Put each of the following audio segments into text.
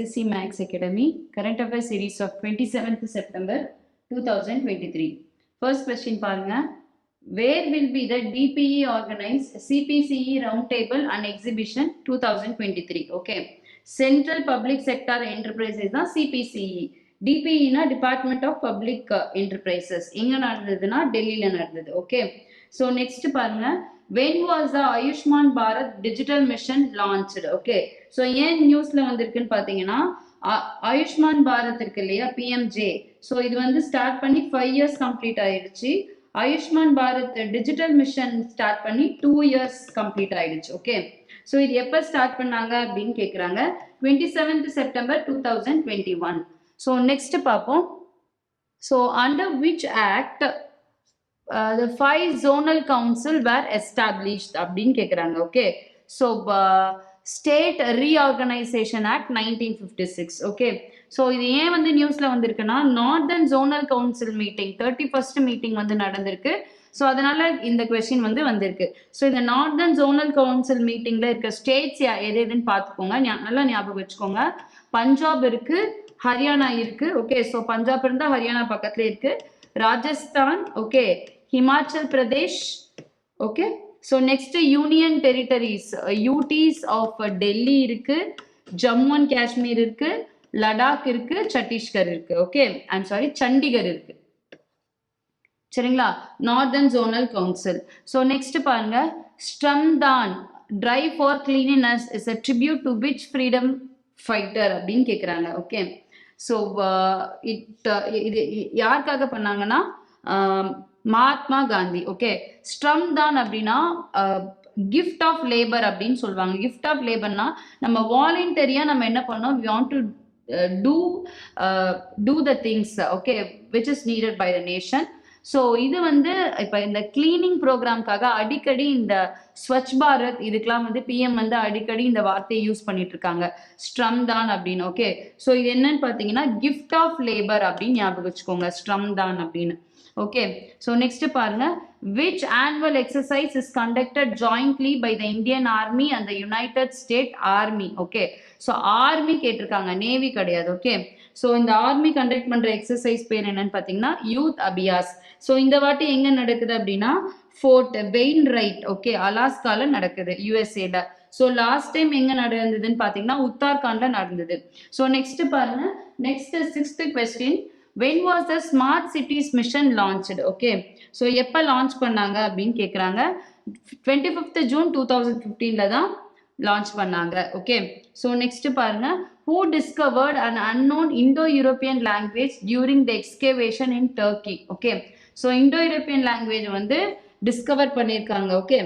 SSC Max Academy Current Affairs series of 27th September 2023. First question பாருங்க. Where will be the DPE organized CPCE Roundtable and Exhibition 2023? Okay. Central Public Sector Enterprises தான் CPCE. DPE na Department of Public Enterprises. எங்க நடந்ததுன்னா டெல்லியில நடந்தது. Okay. So next பாருங்க. When was the Ayushman Bharat Digital Mission launched? Okay. So ஏன் நியூஸ்ல வந்திருக்குன்னு பாத்தீங்கன்னா ஆயுஷ்மான் பாரத் இருக்கு இல்லையா PMJ. ஸோ இது வந்து ஸ்டார்ட் பண்ணி 5 years கம்ப்ளீட் ஆயிடுச்சு. Ayushman Bharat digital mission start பண்ணி 2 years கம்ப்ளீட் ஆயிடுச்சு. ஓகே. ஸோ இது எப்போ ஸ்டார்ட் பண்ணாங்க அப்படின்னு கேட்குறாங்க. 27th September 2021. ஸோ நெக்ஸ்ட் பார்ப்போம். So under which act the 5 zonal council were established அப்படின்னு கேட்குறாங்க. Okay. So state reorganisation act 1956. Okay. So இது ஏன் வந்து நியூஸ்ல வந்திருக்குன்னா northern zonal council meeting 31st meeting வந்து நடந்திருக்கு. ஸோ அதனால இந்த கொஸ்டின் வந்து வந்திருக்கு. ஸோ இந்த நார்தர்ன் ஜோனல் கவுன்சில் மீட்டிங்ல இருக்க ஸ்டேட்ஸ் எது எதுன்னு பார்த்துக்கோங்க, நல்லா ஞாபகம் வச்சுக்கோங்க. பஞ்சாப் இருக்கு, ஹரியானா இருக்கு. ஓகே. ஸோ பஞ்சாப் இருந்தா ஹரியானா பக்கத்துல இருக்கு. Rajasthan, okay, Himachal Pradesh, okay. So next union territories UTs of Delhi இருக்கு, ஜம்மு அண்ட் காஷ்மீர் இருக்கு, லடாக் இருக்கு, சத்தீஸ்கர் இருக்கு. ஓகே. ஐம் சாரி, சண்டிகர் இருக்கு. சரிங்களா? Northern zonal council. So next பாருங்க. ஸ்ட்ரம்தான் drive for cleanliness is a tribute to which freedom fighter அப்படின்னு கேட்குறாங்க. ஓகே. ஸோ இது யாருக்காக பண்ணாங்கன்னா மகாத்மா காந்தி. ஓகே. ஸ்ட்ரம் தான் அப்படின்னா கிஃப்ட் ஆஃப் லேபர் அப்படின்னு சொல்லுவாங்க. கிஃப்ட் ஆஃப் லேபர்னா நம்ம வாலண்டரியா நம்ம என்ன பண்ணோம், we want to do the things, okay, which is needed by the nation. So இது வந்து இப்போ இந்த கிளீனிங் ப்ரோக்ராம்காக அடிக்கடி இந்த ஸ்வச் பாரத் இதுக்கெல்லாம் வந்து PM வந்து அடிக்கடி இந்த வார்த்தையை யூஸ் பண்ணிட்டு இருக்காங்க, ஸ்ட்ரம் தான் அப்படின்னு. ஓகே. ஸோ இது என்னன்னு பார்த்தீங்கன்னா கிஃப்ட் ஆஃப் லேபர் அப்படின்னு ஞாபகம் வச்சுக்கோங்க, ஸ்ட்ரம் தான் அப்படின்னு. ஓகே. ஸோ நெக்ஸ்ட் பாருங்க. Which annual exercise is conducted jointly by the Indian army and the United State army. Okay. So army கேட்டிருக்காங்க, நேவி கிடையாது. ஓகே. ஸோ இந்த ஆர்மி கண்டக்ட் பண்ற எக்ஸசைஸ் பேர் என்னன்னு பார்த்தீங்கன்னா யூத் அபியாஸ். ஸோ இந்த வாட்டி எங்க நடக்குது அப்படின்னா ஃபோர்ட் வெயின் ரைட், ஓகே, அலாஸ்கால நடக்குது, USA. ஸோ லாஸ்ட் டைம் எங்க நடந்ததுன்னு பார்த்தீங்கன்னா உத்தராகண்ட்ல நடந்தது. ஸோ நெக்ஸ்ட் பாருங்க. Next 6th question. When was the Smart Cities Mission launched? Okay. So எப்போ லான்ச் பண்ணாங்க அப்படின்னு கேட்குறாங்க. 25th June 2015ல தான் லான்ச் பண்ணாங்க. ஓகே. ஸோ நெக்ஸ்ட் பாருங்க. Who discovered an unknown Indo-European language during the excavation in Turkey? Okay. So Indo-European language வந்து discover பண்ணியிருக்காங்க. Okay.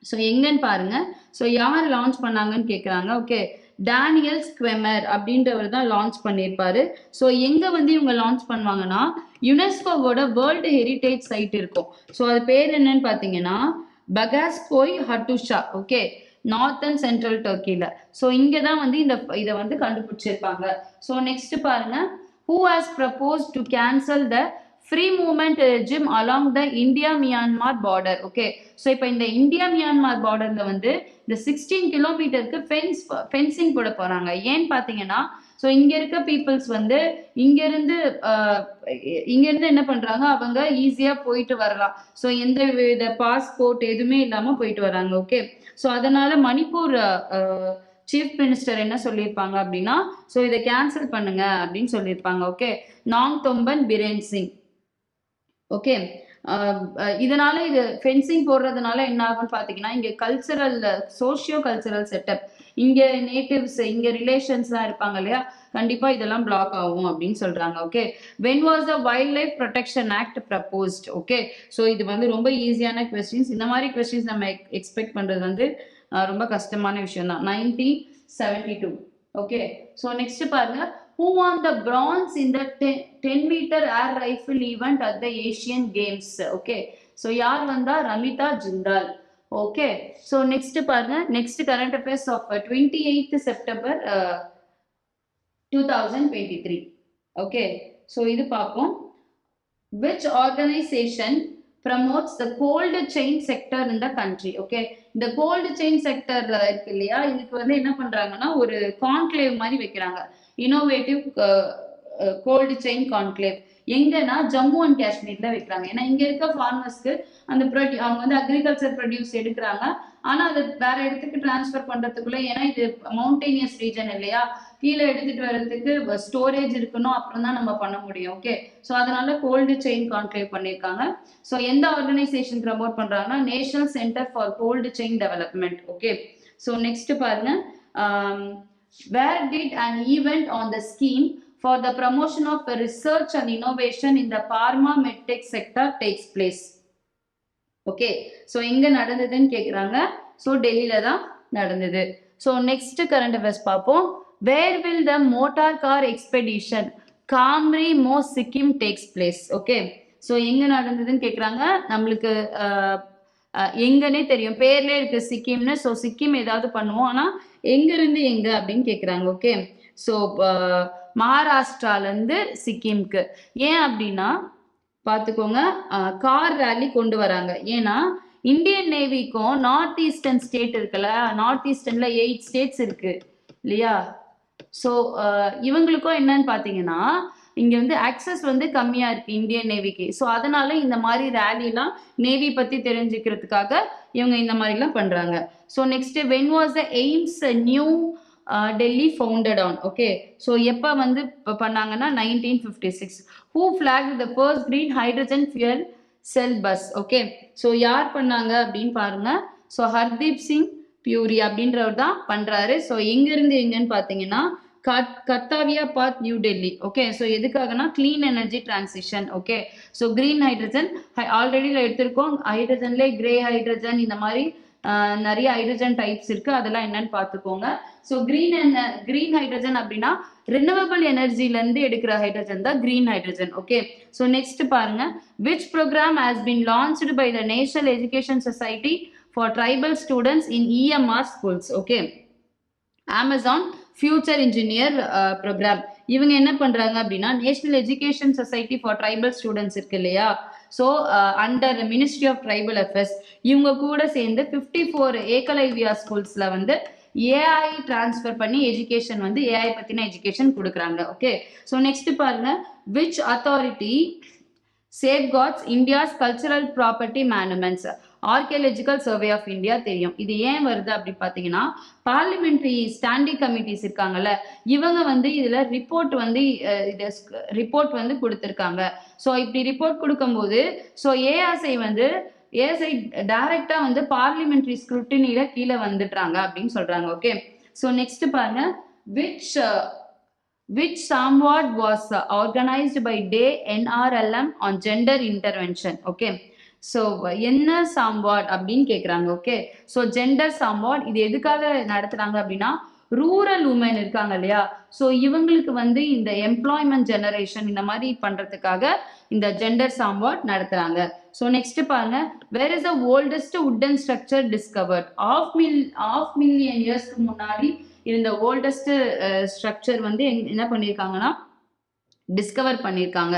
So எங்கன்னு பாருங்க. ஸோ யார் லான்ச் பண்ணாங்கன்னு கேட்குறாங்க. ஓகே. டேனியல் ஸ்குவெமர் அப்படின்றவர் தான் லான்ச் பண்ணியிருப்பாரு. ஸோ எங்க வந்து இவங்க லான்ச் பண்ணுவாங்கன்னா யுனெஸ்கோவோட வேர்ல்டு ஹெரிட்டேஜ் சைட் இருக்கும். ஸோ அது பேர் என்னன்னு பார்த்தீங்கன்னா Bogazkoy Hattusha. Okay. North and central டர்க்கில. ஸோ இங்கே தான் வந்து இதை வந்து கண்டுபிடிச்சிருப்பாங்க. ஸோ நெக்ஸ்ட் பாருங்க. Who has proposed to cancel the free movement regime along the India Myanmar border. Okay. So இப்போ இந்த இந்தியா மியான்மார் பார்டர்ல வந்து இந்த 16 கிலோமீட்டருக்கு ஃபென்சிங் போட போறாங்க. ஏன்னு பார்த்தீங்கன்னா ஸோ இங்க இருக்க பீப்புள்ஸ் வந்து இங்க இருந்து என்ன பண்றாங்க, அவங்க ஈஸியா போயிட்டு வரலாம். ஸோ எந்த வித பாஸ்போர்ட் எதுவுமே இல்லாம போயிட்டு வராங்க. ஓகே. ஸோ அதனால மணிப்பூர் சீஃப் மினிஸ்டர் என்ன சொல்லியிருப்பாங்க அப்படின்னா ஸோ இதை கேன்சல் பண்ணுங்க அப்படின்னு சொல்லியிருப்பாங்க. ஓகே. நாங்தொம்பன் பிரேன் சிங். ஓகே. இதனால இது ஃபென்சிங் போடுறதுனால என்ன ஆகும்னு பார்த்தீங்கன்னா இங்க கல்ச்சரல் சோஷியோ கல்ச்சரல் செட்டப், இங்க நேட்டிவ்ஸ் இங்க ரிலேஷன்ஸ்லாம் இருப்பாங்க இல்லையா, கண்டிப்பா இதெல்லாம் பிளாக் ஆகும் அப்படின்னு சொல்றாங்க. Okay. When was the wild life protection act proposed? Okay. So இது வந்து ரொம்ப ஈஸியான கொஸ்டின்ஸ். இந்த மாதிரி கொஸ்டின்ஸ் நம்ம எக்ஸ்பெக்ட் பண்றது வந்து ரொம்ப கஷ்டமான விஷயம் தான். 1972. ஓகே. ஸோ நெக்ஸ்ட் பாருங்க. Who won the bronze in the 10-meter air rifle event at the Asian Games? Okay. So யார் வந்தா? Ramita Jindal. Okay. So next பாருங்க. Next current affairs of 28th September 2023. Okay. So இது பார்ப்போம். Which organization promotes the cold chain sector in the country. Okay, இந்த cold chain sector இருக்கு இல்லையா, இதுக்கு வந்து என்ன பண்றாங்கன்னா ஒரு கான்க்ளேவ் மாதிரி வைக்கிறாங்க. இன்னோவேட்டிவ் கோல்டு செயின் கான்க்ளேவ் எங்கன்னா ஜம்மு அண்ட் காஷ்மீர்ல வைக்கிறாங்க. ஏன்னா இங்க இருக்க ஃபார்மர்ஸ்க்கு அந்த அவங்க வந்து அக்ரிகல்ச்சர் ப்ரொடியூஸ் எடுக்கிறாங்க, ஆனா அது வேற இடத்துக்கு டிரான்ஸ்ஃபர் பண்றதுக்குள்ள, ஏன்னா இது மவுண்டேனியஸ் ரீஜன் இல்லையா, கீழே எடுத்துட்டு வர்றதுக்கு ஸ்டோரேஜ் இருக்கணும், அப்புறம் தான் நம்ம பண்ண முடியும். ஓகே, ஸோ அதனால கோல்டு செயின் கான்க்ளேவ் பண்ணியிருக்காங்க. ஸோ எந்த ஆர்கனைசேஷன் ப்ரமோட் பண்றாங்கன்னா national centre for cold chain development. Okay, so next பாருங்க, where did an event on the scheme for the promotion of research and innovation in the pharma medtech sector takes place. Okay, so எங்க நடந்ததுன்னு கேக்குறாங்க. So டெல்லியில தான் நடந்தது. So next current affairs பார்ப்போம். Where will the motor car expedition Kamri Mo Sikkim takes place? Okay, so எங்க நடந்ததுன்னு கேக்குறாங்க. நம்மளுக்கு எங்கன்னே தெரியும், பேர்ல இருக்கு சிக்கிம்னு. ஸோ சிக்கிம் ஏதாவது பண்ணுவோம், ஆனா எங்க இருந்து எங்க அப்படின்னு கேக்குறாங்க. ஓகே, ஸோ மகாராஷ்டிரால இருந்து சிக்கிம்க்கு. ஏன் அப்படின்னா பார்த்துக்கோங்க, கார் ரேலி கொண்டு வராங்க. ஏன்னா இந்தியன் நேவிக்கும் நார்த் ஈஸ்டர்ன் ஸ்டேட் இருக்குல்ல, நார்த் ஈஸ்டர்ன்ல 8 ஸ்டேட்ஸ் இருக்கு இல்லையா. ஸோ இவங்களுக்கும் என்னன்னு பார்த்தீங்கன்னா இங்க வந்து ஆக்சஸ் வந்து கம்மியா இருக்கு இந்தியன் நேவிக்கு. ஸோ அதனால இந்த மாதிரி ரேலிலாம் நேவி பத்தி தெரிஞ்சுக்கிறதுக்காக இவங்க இந்த மாதிரிலாம் பண்றாங்க. So next, when was the AIIMS new Delhi founded on? Okay, so எப்போ வந்து பண்ணாங்கன்னா 1956. Who flag the first green hydrogen fuel cell bus? Okay, so யார் பண்ணாங்க அப்படின்னு பாருங்க. ஸோ ஹர்தீப் சிங் பியூரி அப்படின்றவர் தான் பண்றாரு. ஸோ எங்கிருந்து எங்கன்னு பார்த்தீங்கன்னா கத்தாவியா பாத் நியூ டெல்லி. ஓகே, ஸோ எதுக்காகனா clean energy transition. Okay, so green hydrogen already எடுத்திருக்கோம். ஹைட்ரஜன்ல கிரே ஹைட்ரஜன், இந்த மாதிரி நிறைய ஹைட்ரஜன் டைப்ஸ் இருக்கு, அதெல்லாம் என்னன்னு பார்த்துக்கோங்க. ஸோ கிரீன் ஹைட்ரஜன் அப்படின்னா ரினியூவபிள் எனர்ஜில இருந்து எடுக்கிற ஹைட்ரஜன் தான் green hydrogen. Okay, so next பாருங்க, which programme has been launched by the national education society for tribal students in EMR schools? Okay, Amazon future engineer programme. இவங்க என்ன பண்றாங்க அப்படின்னா national education society for tribal students இருக்கு இல்லையா, so under ministry of tribal affairs, இவங்க கூட சேர்ந்து 54 ஏகலைவியா ஸ்கூல்ஸ்ல வந்து ஏஐ டிரான்ஸ்ஃபர் பண்ணி எஜுகேஷன் வந்து ஏஐ பத்தின எஜுகேஷன் கொடுக்குறாங்க. ஓகே, ஸோ நெக்ஸ்ட் பாருங்க, which authority safeguards India's cultural property monuments? Archaeological survey of India தெரியும். இது ஏன் வருது அப்படி பார்த்தீங்கன்னா பார்லிமெண்ட்ரி ஸ்டாண்டிங் கமிட்டிஸ் இருக்காங்கல்ல, இவங்க வந்து இதுல ரிப்போர்ட் வந்து கொடுத்துருக்காங்க. ஸோ இப்படி ரிப்போர்ட் கொடுக்கும்போது ஸோ ஏஎஸ்ஐ டைரக்டா வந்து பார்லிமெண்ட்ரி ஸ்க்ரூட்டினில கீழே வந்துடுறாங்க அப்படின்னு சொல்றாங்க. ஓகே, ஸோ நெக்ஸ்ட் பாருங்க, which samvad was organized by Day NRLM on gender intervention? Okay, so என்ன சாம்வாட் அப்படின்னு கேட்குறாங்க. ஓகே, ஸோ ஜெண்டர் சாம்வாட் இது எதுக்காக நடத்துறாங்க அப்படின்னா ரூரல் உமன் இருக்காங்க இல்லையா, ஸோ இவங்களுக்கு வந்து இந்த எம்ப்ளாய்மெண்ட் ஜெனரேஷன் இந்த மாதிரி பண்றதுக்காக இந்த ஜெண்டர் சாம்வாட் நடத்துறாங்க. ஸோ நெக்ஸ்ட் பாருங்க, where is the oldest wooden structure discovered? Of million இயர்ஸ்க்கு முன்னாடி இருந்த ஓல்டஸ்ட் ஸ்ட்ரக்சர் வந்து என்ன பண்ணியிருக்காங்கன்னா டிஸ்கவர் பண்ணியிருக்காங்க.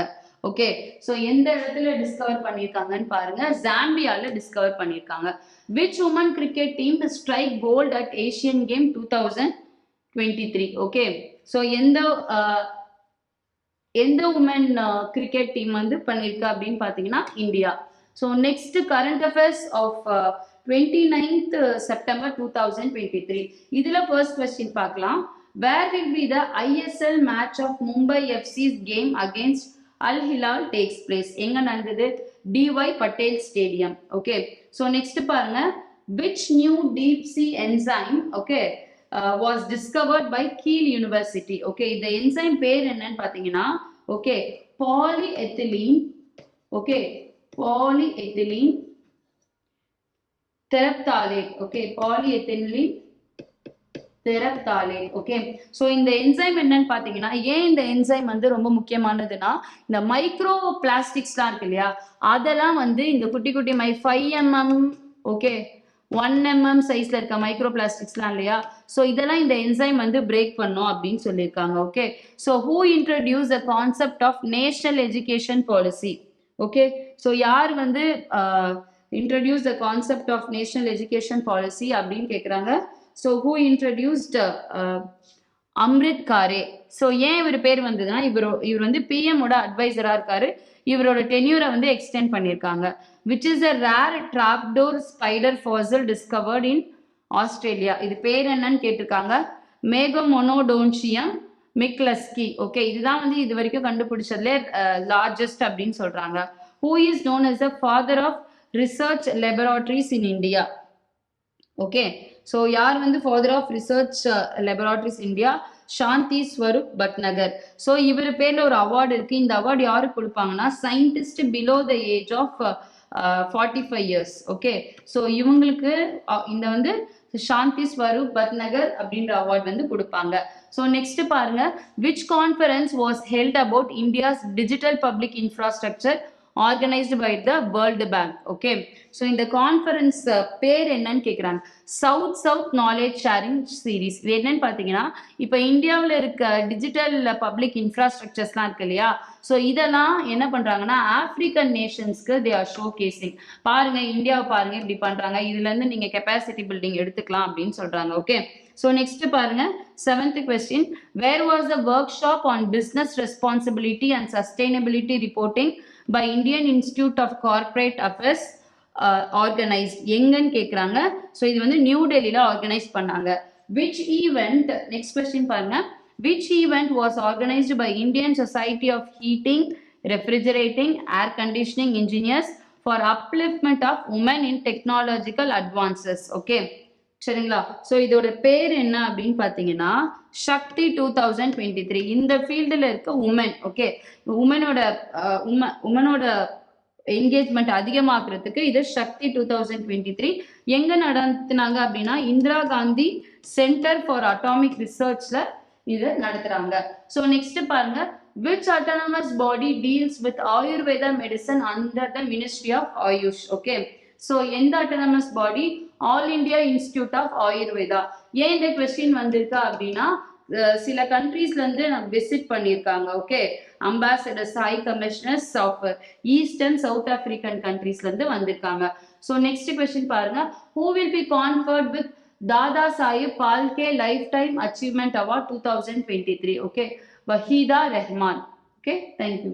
ஓகே, ஸோ எந்த இடத்துல டிஸ்கவர் பண்ணியிருக்காங்கன்னு பாருங்க, ஜாம்பியால டிஸ்கவர் பண்ணியிருக்காங்க. Which women cricket team strike gold at Asian game 2023? Okay, so எந்த உமன் கிரிக்கெட் டீம் வந்து பண்ணியிருக்கா அப்படின்னு பார்த்தீங்கன்னா India. So next current affairs of 29th September 2023. இதுல ஃபர்ஸ்ட் கொஸ்டின் பார்க்கலாம். Where will be the ISL match of Mumbai FC's game against Al Hilal takes place? எங்க நடந்தது? DY Patel Stadium. Okay, so next பாருங்க, which new deep sea enzyme was discovered by Kiel University? Okay, இந்த enzyme பேர் என்னன்னு பார்த்தீங்கன்னா polyethylene terephthalate. Okay, polyethylene terephthalate. Okay, so இந்த enzyme என்னன்னு பார்த்தீங்கன்னா, ஏன் இந்த என்சைம் வந்து ரொம்ப முக்கியமானதுன்னா இந்த மைக்ரோ பிளாஸ்டிக்ஸ்லாம் இருக்கு இல்லையா, அதெல்லாம் வந்து இந்த குட்டி 5 mm 1 mm சைஸ்ல இருக்க மைக்ரோ பிளாஸ்டிக்ஸ்லாம் இல்லையா, ஸோ இதெல்லாம் இந்த என்சைம் வந்து பிரேக் பண்ணும் அப்படின்னு சொல்லியிருக்காங்க. Okay, so who introduce the concept of national education policy? Okay, so யார் வந்து introduce the concept of national education policy அப்படின்னு கேட்குறாங்க. So who introduced Amrit Khare. So ஏன் இவர் பேர் வந்ததுன்னா இவர் வந்து பிஎம்மோட அட்வைசராக இருக்காரு. இவரோட டென்யூரை வந்து எக்ஸ்டெண்ட் பண்ணியிருக்காங்க. Which is a rare trapdoor spider fossil discovered in Australia. இது பேர் என்னன்னு கேட்டிருக்காங்க. மேகோமோனோடோன்சியம் மிக்லஸ்கி. ஓகே, இதுதான் வந்து இது வரைக்கும் கண்டுபிடிச்சதுல லார்ஜஸ்ட் அப்படின்னு சொல்றாங்க. Who is known as the father of research laboratories in India. Okay, so யார் வந்து father of research laboratories India? Shanti Swarup Bhatnagar. So இவர் பேர்ல ஒரு அவார்டு இருக்கு. இந்த அவார்டு யாருக்கு கொடுப்பாங்கன்னா scientist below the age of 45 years. Okay, so இவங்களுக்கு இந்த வந்து சாந்தி ஸ்வரூப் பட்நகர் அப்படின்ற அவார்டு வந்து கொடுப்பாங்க. ஸோ நெக்ஸ்ட் பாருங்க, which conference was held about India's digital public infrastructure organised by the world bank. Okay, so இந்த கான்ஃபரன்ஸ் பேர் என்னன்னு கேட்குறாங்க. South knowledge sharing series. இது என்னன்னு பார்த்தீங்கன்னா, இப்போ இந்தியாவில் இருக்க டிஜிட்டல் பப்ளிக் இன்ஃப்ராஸ்ட்ரக்சர்ஸ்லாம் இருக்கு இல்லையா, ஸோ இதெல்லாம் என்ன பண்ணுறாங்கன்னா ஆஃப்ரிக்கன் நேஷன்ஸ்க்கு தே ஆர் ஷோ கேசிங். பாருங்க இந்தியாவை பாருங்க இப்படி பண்ணுறாங்க, இதுலேருந்து நீங்கள் கெப்பாசிட்டி பில்டிங் எடுத்துக்கலாம் அப்படின்னு சொல்கிறாங்க. ஓகே, ஸோ நெக்ஸ்ட் பாருங்க 7th question. Where was the workshop on business responsibility and sustainability reporting by Indian institute of corporate affairs organised. எங்கன்னு கேட்குறாங்க. ஸோ இது வந்து நியூ டெல்லியில் ஆர்கனைஸ் பண்ணாங்க. விச் ஈவெண்ட், நெக்ஸ்ட் கொஸ்டின் பாருங்க, which event was organised by Indian society of heating refrigerating air conditioning engineers for upliftment of women in technological advances. Okay, சரிங்களா. So இதோட பேர் என்ன அப்படின்னு பார்த்தீங்கன்னா சக்தி 2023. இந்த ஃபீல்டில் இருக்க உமன், ஓகே, உமனோட என்கேஜ்மெண்ட் அதிகமாக்குறதுக்கு இது சக்தி 2023 எங்க நடத்தினாங்க அப்படின்னா Indira Gandhi centre for atomic ரிசர்ச்ல இது நடத்துறாங்க. ஸோ நெக்ஸ்ட் பாருங்க, which autonomous body deals with Ayurveda medicine under the Ministry of Ayush. Okay, so எந்த autonomous body? All India institute of Ayurveda. ஏன் இந்த கொஸ்டின் வந்திருக்கா அப்படின்னா சில கண்ட்ரீஸ்ல இருந்து நம்ம விசிட் பண்ணியிருக்காங்க. Okay, ambassadors, high commissioners of east and south African கண்ட்ரீஸ்ல இருந்து வந்திருக்காங்க. ஸோ நெக்ஸ்ட் கொஸ்டின் பாருங்க, who will be conferred with Dadasaheb Phalke lifetime achievement award 2023. Okay, Waheeda Rehman. Okay, thank you.